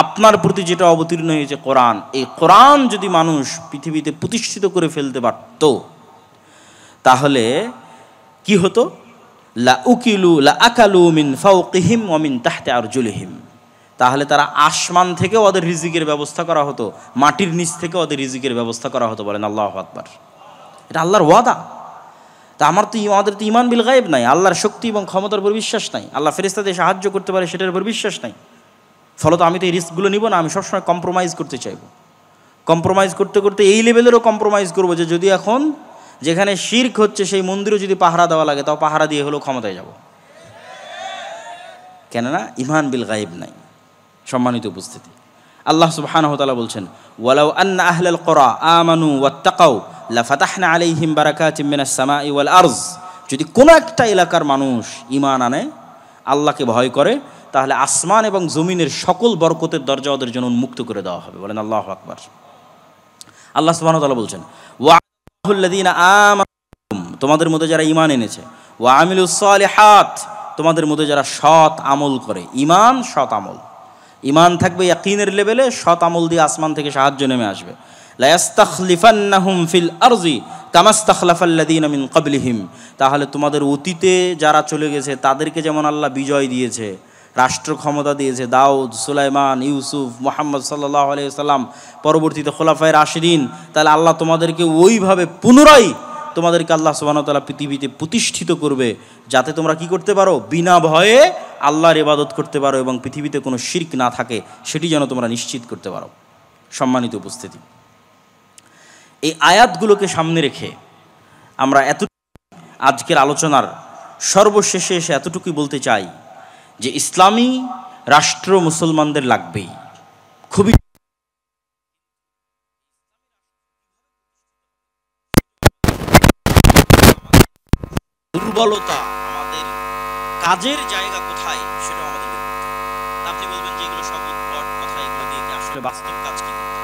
আপনার প্রতি যেটা অবতীর্ণ হয়েছে কোরআন, এই কোরআন যদি মানুষ পৃথিবীতে প্রতিষ্ঠিত করে ফেলতে পারত, তাহলে কি হতো? লা উকিলু লা আকালু মিন ফাওকিহিম ওয়া মিন তাহতি আরজুলিহিম, তাহলে তারা আসমান থেকে ওদের রিজিকের ব্যবস্থা করা হতো, মাটির নিচ থেকে ওদের রিজিকের ব্যবস্থা করা হতো। বলেন আল্লাহু আকবার। এটা আল্লাহর ওয়াদা। তা আমাদের তো ঈমান বিল গায়ব নাই, আল্লাহর শক্তি এবং ক্ষমতার উপর বিশ্বাস নাই, আল্লাহ ফেরেশতাদের সাহায্য করতে পারে সেটার উপর বিশ্বাস নাই। ফলত আমি তো এই রিস্কগুলো নিব না, আমি সবসময় কম্প্রোমাইজ করতে চাইব। কম্প্রোমাইজ করতে করতে এই লেভেলেরও কম্প্রোমাইজ করবো যে যদি এখন যেখানে শিরক হচ্ছে সেই মন্দিরও যদি পাহারা দেওয়া লাগে তাও পাহারা দিয়ে হলেও ক্ষমতায় যাব। কেননা ঈমান বিল গায়ব নাই। সম্মানিত উপস্থিতি, আল্লাহ সুবহানাহু ওয়া তাআলা বলছেন, ওয়ালাউ আন্না আহলাল কুরা আমানু ওয়াত্তাকাউ লাফাতাহনা আলাইহিম বারাকাতিম মিনাস সামাই ওয়াল আরজ, যদি কোনো একটা এলাকার মানুষ ঈমান আনে, আল্লাহকে ভয় করে, তাহলে আসমান এবং জমিনের সকল বরকতের দরজা ওদের জন্য উন্মুক্ত করে দেওয়া হবে। বলেন আল্লাহু আকবার। আল্লাহ সুবহানাহু ওয়া তাআলা বলছেন, ওয়া'আল্লাযীনা আমানু, তোমাদের মধ্যে যারা ঈমান এনেছে, ওয়া আমিলুস সালিহাত, তোমাদের মধ্যে যারা সৎ আমল করে। ঈমান, সৎ আমল। ঈমান থাকবে ইয়াকিনের লেভেলে, সৎ আমল দিয়ে আসমান থেকে সাহায্য নেমে আসবে। লা ইস্তাখলিফান্নাহুম ফিল আরজি কামা ইস্তাখলাফাল্লাযীনা মিন ক্বাবলিহিম, তাহলে তোমাদের অতীতে যারা চলে গেছে তাদেরকে যেমন আল্লাহ বিজয় দিয়েছে, রাষ্ট্র ক্ষমতা দিয়েছে, দাউদ, সুলাইমান, ইউসুফ, মুহাম্মদ সাল্লাল্লাহু আলাইহি ওয়াসাল্লাম, পরবর্তীতে খোলাফায়ে রাশিদিন, তাহলে আল্লাহ তোমাদেরকে ওইভাবে পুনরায় তোমাদেরকে আল্লাহ সুবহানাহু ওয়া তাআলা পৃথিবীতে প্রতিষ্ঠিত করবে, যাতে তোমরা কি করতে পারো? বিনা ভয়ে আল্লাহর ইবাদত করতে পারো এবং পৃথিবীতে কোনো শিরক না থাকে সেটি যেন তোমরা নিশ্চিত করতে পারো। সম্মানিত উপস্থিতি, এই আয়াতগুলোকে সামনে রেখে আমরা আজকের আলোচনার সর্বশেষে এসে এতটুকুই বলতে চাই যে ইসলামী রাষ্ট্র মুসলমানদের লাগবেই, খুবই। দুর্বলতা, আমাদের কাজের জায়গা কোথায় সেটা আমাদের দেখতে হবে। আপনি বলবেন যে এগুলো সব উদ্ভট কথা, এগুলো দিয়ে কি আসলে বাস্তব কাজ কি করতে?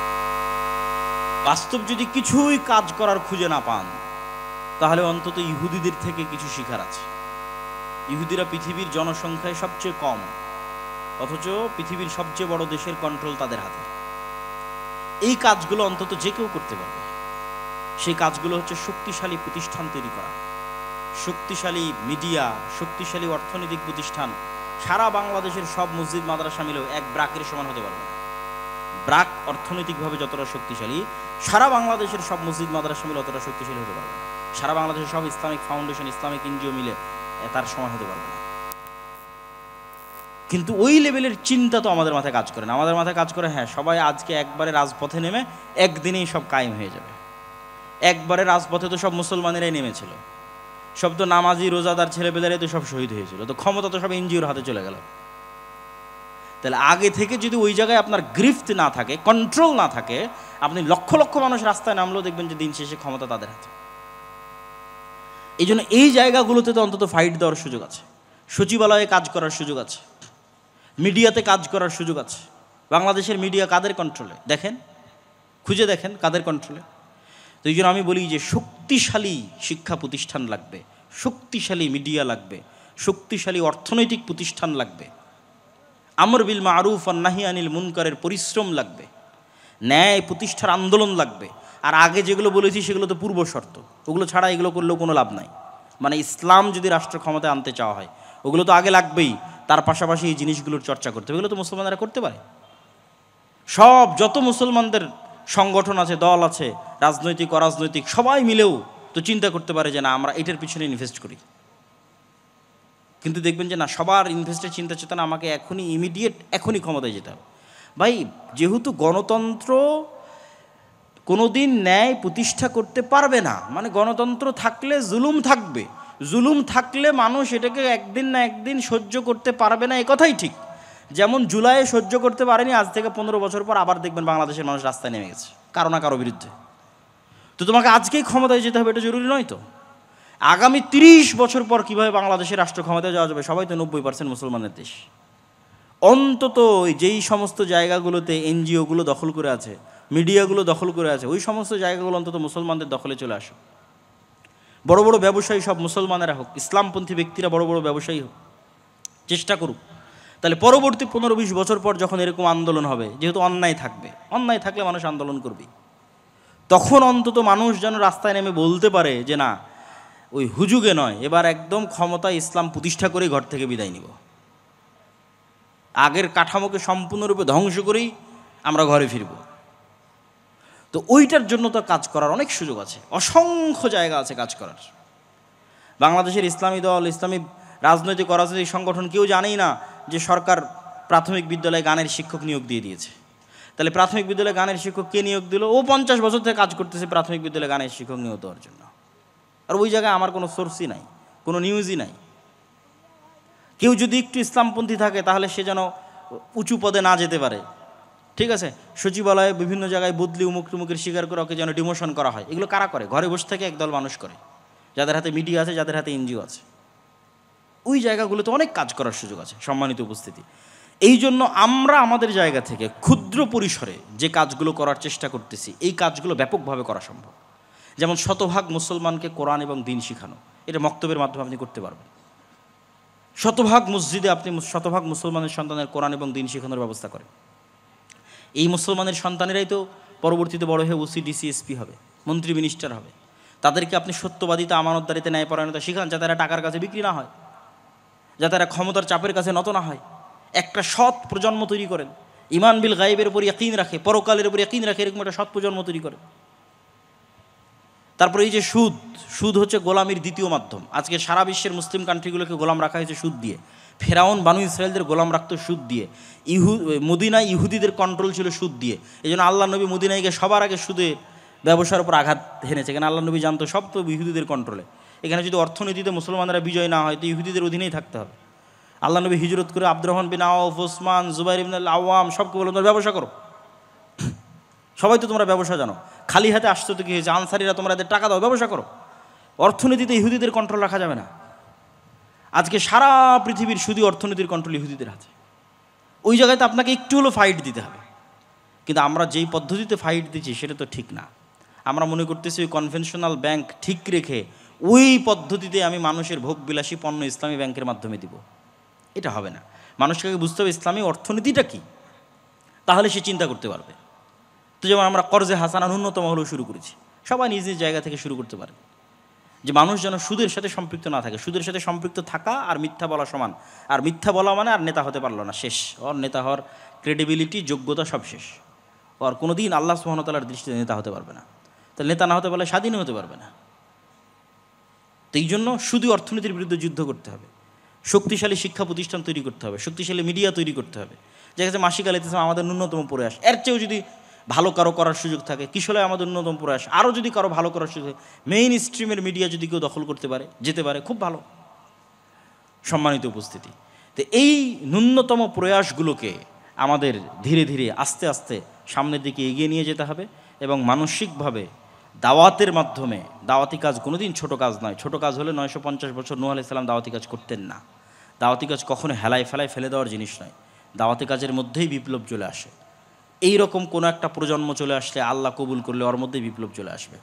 বাস্তব যদি কিছুই কাজ করার খুঁজে না পান, তাহলে অন্তত ইহুদিদের থেকে কিছু শিখার আছে। ইহুদিরা পৃথিবীর জনসংখ্যায় সবচেয়ে কম, অথচ পৃথিবীর সবচেয়ে বড় দেশের কন্ট্রোল তাদের হাতে। এই কাজগুলো অন্তত যে কেউ করতে পারবে। সেই কাজগুলো হচ্ছে শক্তিশালী প্রতিষ্ঠান তৈরি করা, শক্তিশালী মিডিয়া, শক্তিশালী অর্থনৈতিক প্রতিষ্ঠান। সারা বাংলাদেশের সব মসজিদ মাদ্রাসা মিলেও এক ব্রাকের সমান হতে পারবে না। ব্রাক অর্থনৈতিকভাবে যতটা শক্তিশালী, সারা বাংলাদেশের সব মসজিদ মাদ্রাসা মিলে অতটা শক্তিশালী হতে পারবে না। সারা বাংলাদেশের সব ইসলামিক ফাউন্ডেশন, ইসলামিক এনজিও মিলে তার সমান হতে পারবে না। কিন্তু ওই লেভেলের চিন্তা তো আমাদের মাথায় কাজ করে না। আমাদের মাথায় কাজ করে, হ্যাঁ সবাই আজকে একবারে রাজপথে নেমে একদিনেই সব কায়েম হয়ে যাবে। একবারে রাজপথে তো সব মুসলমানেরাই নেমেছিল, সব তো নামাজি রোজাদার ছেলেপেলেরাই তো সব শহীদ হয়েছিল, তো ক্ষমতা তো সব এনজিওর হাতে চলে গেল। তাহলে আগে থেকে যদি ওই জায়গায় আপনার গ্রিফট না থাকে, কন্ট্রোল না থাকে, আপনি লক্ষ লক্ষ মানুষ রাস্তায় নামলেও দেখবেন যে দিন শেষে ক্ষমতা তাদের হাতে। এই জন্য এই জায়গাগুলোতে তো অন্তত ফাইট দেওয়ার সুযোগ আছে, সচিবালয়ে কাজ করার সুযোগ আছে, মিডিয়াতে কাজ করার সুযোগ আছে। বাংলাদেশের মিডিয়া কাদের কন্ট্রোলে? দেখেন, খুঁজে দেখেন কাদের কন্ট্রোলে। তো এই জন্য আমি বলি যে শক্তিশালী শিক্ষা প্রতিষ্ঠান লাগবে, শক্তিশালী মিডিয়া লাগবে, শক্তিশালী অর্থনৈতিক প্রতিষ্ঠান লাগবে, আমর বিল মারুফ আর নাহি আনিল মুনকারের পরিশ্রম লাগবে, ন্যায় প্রতিষ্ঠার আন্দোলন লাগবে। আর আগে যেগুলো বলেছি সেগুলো তো পূর্ব শর্ত, ওগুলো ছাড়া এগুলো করলেও কোনো লাভ নাই। মানে ইসলাম যদি রাষ্ট্র ক্ষমতায় আনতে চাওয়া হয় ওগুলো তো আগে লাগবেই, তার পাশাপাশি এই জিনিসগুলোর চর্চা করতে হবে। এগুলো তো মুসলমানরা করতে পারে। সব যত মুসলমানদের সংগঠন আছে, দল আছে, রাজনৈতিক অরাজনৈতিক, সবাই মিলেও তো চিন্তা করতে পারে যে না আমরা এটার পিছনে ইনভেস্ট করি, কিন্তু দেখবেন যে না, সবার ইনভেস্টের চিন্তা চেতনা আমাকে এখনই ইমিডিয়েট এখনই ক্ষমতায় যেতে হবে। ভাই, যেহেতু গণতন্ত্র কোনোদিন ন্যায় প্রতিষ্ঠা করতে পারবে না, মানে গণতন্ত্র থাকলে জুলুম থাকবে, জুলুম থাকলে মানুষ এটাকে একদিন না একদিন সহ্য করতে পারবে না, এ কথাই ঠিক। যেমন জুলাইয়ে সহ্য করতে পারেনি, আজ থেকে 15 বছর পর আবার দেখবেন বাংলাদেশের মানুষ রাস্তায় নেমে গেছে কারো না কারো বিরুদ্ধে। তো তোমাকে আজকেই ক্ষমতায় যেতে হবে এটা জরুরি নয় তো। আগামী 30 বছর পর কীভাবে বাংলাদেশের রাষ্ট্র ক্ষমতায় যাওয়া যাবে? সবাই তো 90% মুসলমানের দেশ। অন্তত যেই সমস্ত জায়গাগুলোতে এনজিওগুলো দখল করে আছে, মিডিয়াগুলো দখল করে আছে, ওই সমস্ত জায়গাগুলো অন্তত মুসলমানদের দখলে চলে আসুক। বড় বড় ব্যবসায়ী সব মুসলমানেরা হোক, ইসলামপন্থী ব্যক্তিরা বড় বড় ব্যবসায়ী হোক, চেষ্টা করুক। তাহলে পরবর্তী 15-20 বছর পর যখন এরকম আন্দোলন হবে, যেহেতু অন্যায় থাকবে, অন্যায় থাকলে মানুষ আন্দোলন করবে, তখন অন্তত মানুষ যেন রাস্তায় নেমে বলতে পারে যে না, ওই হুজুগে নয়, এবার একদম ক্ষমতায় ইসলাম প্রতিষ্ঠা করেই ঘর থেকে বিদায় নিব, আগের কাঠামোকে সম্পূর্ণরূপে ধ্বংস করেই আমরা ঘরে ফিরব। তো ওইটার জন্য তো কাজ করার অনেক সুযোগ আছে, অসংখ্য জায়গা আছে কাজ করার। বাংলাদেশের ইসলামী দল, ইসলামী রাজনৈতিক অরাজনৈতিক সংগঠন কেউ জানেই না যে সরকার প্রাথমিক বিদ্যালয়ে গানের শিক্ষক নিয়োগ দিয়ে দিয়েছে। তাহলে প্রাথমিক বিদ্যালয়ে গানের শিক্ষক কে নিয়োগ দিল? ও 50 বছর থেকে কাজ করতেছে প্রাথমিক বিদ্যালয়ে গানের শিক্ষক নিয়োগ দেওয়ার জন্য, আর ওই জায়গায় আমার কোনো সোর্সই নাই, কোনো নিউজই নাই। কেউ যদি একটু ইসলামপন্থী থাকে তাহলে সে যেন উঁচু পদে না যেতে পারে, ঠিক আছে? সচিবালয়ে বিভিন্ন জায়গায় বদলি উমুক টুমুকের স্বীকার করে ওকে যেন ডিমোশন করা হয়। এগুলো কারা করে? ঘরে বসে থেকে একদল মানুষ করে, যাদের হাতে মিডিয়া আছে, যাদের হাতে এনজিও আছে। ওই জায়গাগুলোতে অনেক কাজ করার সুযোগ আছে, সম্মানিত উপস্থিতি। এই জন্য আমরা আমাদের জায়গা থেকে ক্ষুদ্র পরিসরে যে কাজগুলো করার চেষ্টা করতেছি, এই কাজগুলো ব্যাপকভাবে করা সম্ভব। যেমন শতভাগ মুসলমানকে কোরআন এবং দিন শিখানো, এটা মক্তবের মাধ্যমে আপনি করতে পারবেন। শতভাগ মসজিদে আপনি শতভাগ মুসলমানের সন্তানের কোরআন এবং দিন শেখানোর ব্যবস্থা করেন। এই মুসলমানের সন্তানেরাই তো পরবর্তীতে বড় হয়ে ওসি, ডিসি, এসপি হবে, মন্ত্রী, মিনিস্টার হবে। তাদেরকে আপনি সত্যবাদিতা, আমানতদারিতে, ন্যায়পরায়ণতা শিখান, যাতে এরা টাকার কাছে বিক্রি না হয়, যাতে এরা ক্ষমতার চাপের কাছে নত না হয়। একটা সৎ প্রজন্ম তৈরি করেন, ইমান বিল গায়েবের উপর ইয়াকিন রাখে, পরকালের উপর ইয়াকিন রাখে, এরকম একটা সৎ প্রজন্ম তৈরি করেন। তারপরে এই যে সুদ, সুদ হচ্ছে গোলামির দ্বিতীয় মাধ্যম। আজকে সারা বিশ্বের মুসলিম কান্ট্রিগুলোকে গোলাম রাখা হয়েছে সুদ দিয়ে। ফেরাউন বানু ইসরায়েলদের গোলাম রাখতো সুদ দিয়ে। মদিনায় ইহুদিদের কন্ট্রোল ছিল সুদ দিয়ে। এই জন্য আল্লাহ নবী মদিনায় গিয়ে সবার আগে সুদে ব্যবসার উপর আঘাত হেনেছে, কেন আল্লাহ নবী জানতো সব তো ইহুদিদের কন্ট্রোলে। এখানে যদি অর্থনীতিতে মুসলমানরা বিজয় না হয় তো ইহুদিদের অধীনেই থাকতে হবে। আল্লাহ নবী হিজরত করে আব্দুর রহমান বিন আওফ, ওসমান, জুবাইর ইবনে আওয়াম সবকে বলল তোমরা ব্যবসা করো, সবাই তো তোমরা ব্যবসা জানো, খালি হাতে আসতো তো কি হয়েছে? আনসারিরা তোমরা এদের টাকা দাও, ব্যবসা করো। অর্থনীতিতে ইহুদিদের কন্ট্রোল রাখা যাবে না। আজকে সারা পৃথিবীর শুধু অর্থনীতির কন্ট্রোল ইহুদিদের হাতে। ওই জায়গায় তো আপনাকে একটু হলো ফাইট দিতে হবে। কিন্তু আমরা যেই পদ্ধতিতে ফাইট দিচ্ছি সেটা তো ঠিক না। আমরা মনে করতেছি ওই কনভেনশনাল ব্যাংক ঠিক রেখে ওই পদ্ধতিতে আমি মানুষের ভোগবিলাসী পণ্য ইসলামী ব্যাংকের মাধ্যমে দিব, এটা হবে না। মানুষকে বুঝতে হবে ইসলামী অর্থনীতিটা কী, তাহলে সে চিন্তা করতে পারবে। তো যেমন আমরা কর্জে হাসানা ন্যূনতম হলেও শুরু করেছি, সবাই নিজ নিজ জায়গা থেকে শুরু করতে পারে, যে মানুষ যেন সুদের সাথে সম্পৃক্ত না থাকে। সুদের সাথে সম্পৃক্ত থাকা আর মিথ্যা বলা সমান, আর মিথ্যা বলা মানে আর নেতা হতে পারলো না, শেষ। ওর নেতা হওয়ার ক্রেডিবিলিটি, যোগ্যতা সব শেষ। ওর কোনো দিন আল্লাহ সুবহানাহু ওয়া তাআলার দৃষ্টিতে নেতা হতে পারবে না। তাহলে নেতা না হতে পারলে স্বাধীনও হতে পারবে না। তো এই জন্য শুধু অর্থনীতির বিরুদ্ধে যুদ্ধ করতে হবে, শক্তিশালী শিক্ষা প্রতিষ্ঠান তৈরি করতে হবে, শক্তিশালী মিডিয়া তৈরি করতে হবে। দেখা যাচ্ছে মাসিক আল ইতিসাম আমাদের ন্যূনতম প্রয়াস, এর চেয়েও যদি ভালো কারো করার সুযোগ থাকে, কিশোরায় আমাদের ন্যূনতম প্রয়াস, আরও যদি কারো ভালো করার সুযোগ থাকে, মেইন স্ট্রিমের মিডিয়া যদি কেউ দখল করতে পারে, যেতে পারে, খুব ভালো। সম্মানিত উপস্থিতি, তো এই ন্যূনতম প্রয়াসগুলোকে আমাদের ধীরে ধীরে আস্তে আস্তে সামনের দিকে এগিয়ে নিয়ে যেতে হবে এবং মানসিকভাবে দাওয়াতের মাধ্যমে, দাওয়াতি কাজ কোনোদিন ছোট কাজ নয়। ছোট কাজ হলে 950 বছর নূহ আলাইহিস সালাম দাওয়াতি কাজ করতেন না। দাওয়াতি কাজ কখনো হেলায় ফেলায় ফেলে দেওয়ার জিনিস নয়। দাওয়াতি কাজের মধ্যেই বিপ্লব চলে আসে। এই রকম কোনো একটা প্রজন্ম চলে আসলে, আল্লাহ কবুল করলে ওর মধ্যেই বিপ্লব চলে আসবে।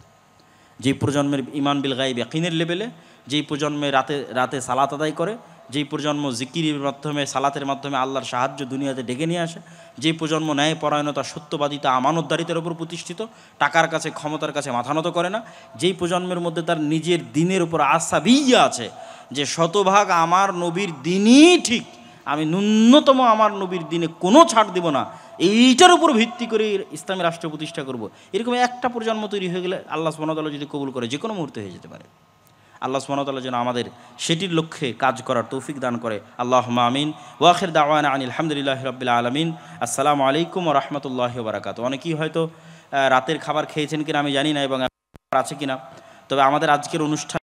যেই প্রজন্মের ইমান বিল গায়ব ইয়াকিনের লেভেলে, যেই প্রজন্মে রাতে রাতে সালাত আদায় করে, যেই প্রজন্ম জিকিরের মাধ্যমে, সালাতের মাধ্যমে আল্লাহর সাহায্য দুনিয়াতে ডেকে নিয়ে আসে, যেই প্রজন্ম ন্যায়পরায়ণতা, সত্যবাদিতা, আমানতদারিতার উপর প্রতিষ্ঠিত, টাকার কাছে, ক্ষমতার কাছে মাথা নত করে না, যেই প্রজন্মের মধ্যে তার নিজের দিনের উপর আসাবিয়া আছে, যে শতভাগ আমার নবীর দিনই ঠিক, আমি ন্যূনতম আমার নবীর দিনে কোনো ছাড় দেব না, এইটার উপর ভিত্তি করে ইসলামী রাষ্ট্র প্রতিষ্ঠা করব, এরকম একটা প্রজন্ম তৈরি হয়ে গেলে আল্লাহ সুবহানাহু ওয়া তাআলা যদি কবুল করে যে কোনো মুহূর্তে হয়ে যেতে পারে। আল্লাহ সুবহানাহু ওয়া তাআলা যেন আমাদের সেটির লক্ষ্যে কাজ করার তৌফিক দান করে। আল্লাহুম্মা আমিন। ওয়া আখির দাওয়ানা আনিল হামদুলিল্লাহি রাব্বিল আলামিন। আসসালামু আলাইকুম ওয়া রাহমাতুল্লাহি ওয়া বারাকাতুহু। অনেকেই হয়তো রাতের খাবার খেয়েছেন কিনা আমি জানি না এবং আছে কিনা, তবে আমাদের আজকের অনুষ্ঠান